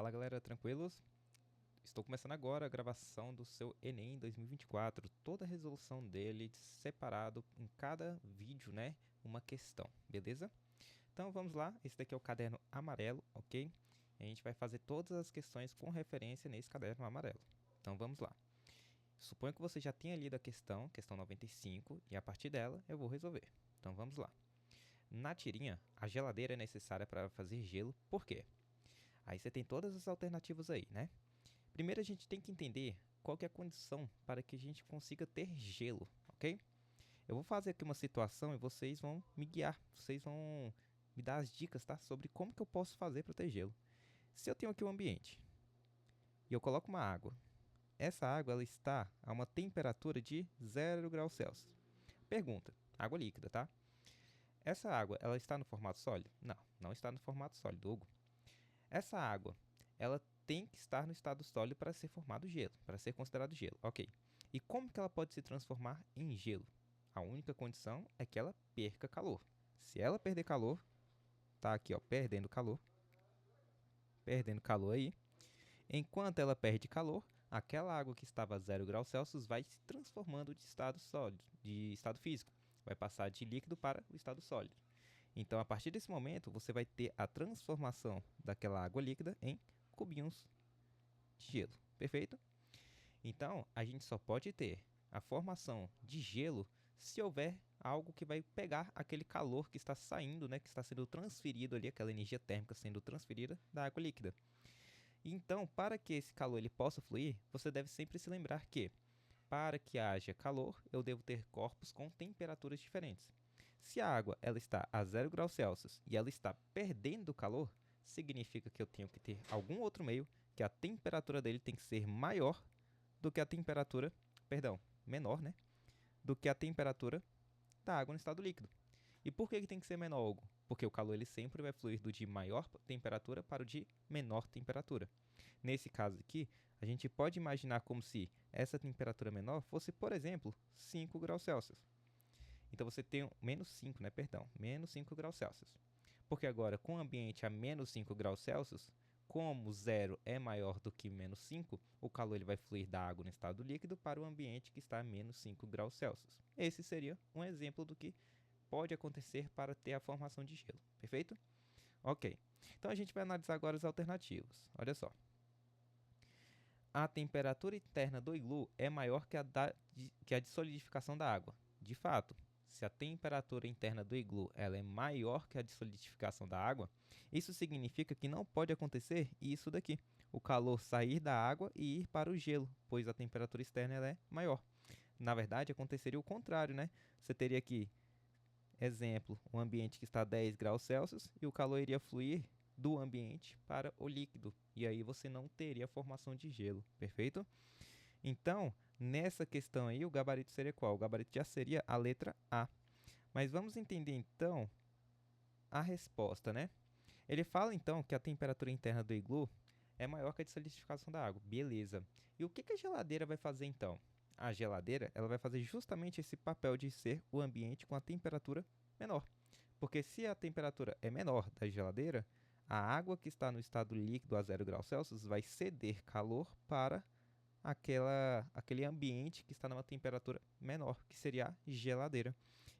Fala galera, tranquilos? Estou começando agora a gravação do seu Enem 2024, toda a resolução dele separado em cada vídeo, né? Uma questão, beleza? Então vamos lá, esse daqui é o caderno amarelo, ok? A gente vai fazer todas as questões com referência nesse caderno amarelo. Então vamos lá. Suponho que você já tenha lido a questão 95, e a partir dela eu vou resolver. Então vamos lá. Na tirinha, a geladeira é necessária para fazer gelo, por quê? Aí você tem todas as alternativas aí, né? Primeiro a gente tem que entender qual que é a condição para que a gente consiga ter gelo, ok? Eu vou fazer aqui uma situação e vocês vão me guiar, vocês vão me dar as dicas, tá? Sobre como que eu posso fazer para ter gelo. Se eu tenho aqui um ambiente e eu coloco uma água, essa água ela está a uma temperatura de 0 graus Celsius. Pergunta, água líquida, tá? Essa água, ela está no formato sólido? Não, não está no formato sólido, Hugo. Essa água, ela tem que estar no estado sólido para ser formado gelo, para ser considerado gelo, ok. E como que ela pode se transformar em gelo? A única condição é que ela perca calor. Se ela perder calor, tá aqui, ó, perdendo calor aí. Enquanto ela perde calor, aquela água que estava a 0 graus Celsius vai se transformando de estado sólido, de estado físico. Vai passar de líquido para o estado sólido. Então, a partir desse momento, você vai ter a transformação daquela água líquida em cubinhos de gelo, perfeito? Então, a gente só pode ter a formação de gelo se houver algo que vai pegar aquele calor que está saindo, né, que está sendo transferido ali, aquela energia térmica sendo transferida da água líquida. Então, para que esse calor ele possa fluir, você deve sempre se lembrar que, para que haja calor, eu devo ter corpos com temperaturas diferentes. Se a água ela está a 0 graus Celsius e ela está perdendo calor, significa que eu tenho que ter algum outro meio que a temperatura dele tem que ser maior do que a temperatura, menor, né? Do que a temperatura da água no estado líquido. E por que tem que ser menor, Hugo? Porque o calor ele sempre vai fluir do de maior temperatura para o de menor temperatura. Nesse caso aqui, a gente pode imaginar como se essa temperatura menor fosse, por exemplo, 5 graus Celsius. Então você tem menos 5, né? Menos 5 graus Celsius. Porque agora, com o ambiente a menos 5 graus Celsius, como 0 é maior do que menos 5, o calor ele vai fluir da água no estado líquido para o ambiente que está a menos 5 graus Celsius. Esse seria um exemplo do que pode acontecer para ter a formação de gelo, perfeito? Ok, então a gente vai analisar agora as alternativas. Olha só. A temperatura interna do iglu é maior que a de solidificação da água. De fato, se a temperatura interna do iglu ela é maior que a de solidificação da água, isso significa que não pode acontecer isso daqui. O calor sair da água e ir para o gelo, pois a temperatura externa ela é maior. Na verdade, aconteceria o contrário, né? Você teria aqui, exemplo, um ambiente que está a 10 graus Celsius e o calor iria fluir do ambiente para o líquido. E aí você não teria formação de gelo, perfeito? Então, nessa questão aí, o gabarito seria qual? O gabarito já seria a letra A. Mas vamos entender então a resposta, né? Ele fala então que a temperatura interna do iglu é maior que a de solidificação da água. Beleza. E o que a geladeira vai fazer então? A geladeira ela vai fazer justamente esse papel de ser o ambiente com a temperatura menor. Porque se a temperatura é menor da geladeira, a água que está no estado líquido a 0 graus Celsius vai ceder calor para aquele ambiente que está numa temperatura menor, que seria a geladeira.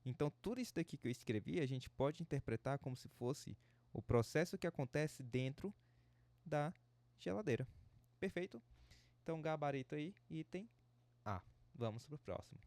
Então, tudo isso daqui que eu escrevi, a gente pode interpretar como se fosse o processo que acontece dentro da geladeira. Perfeito? Então, gabarito aí, item A. Vamos para o próximo.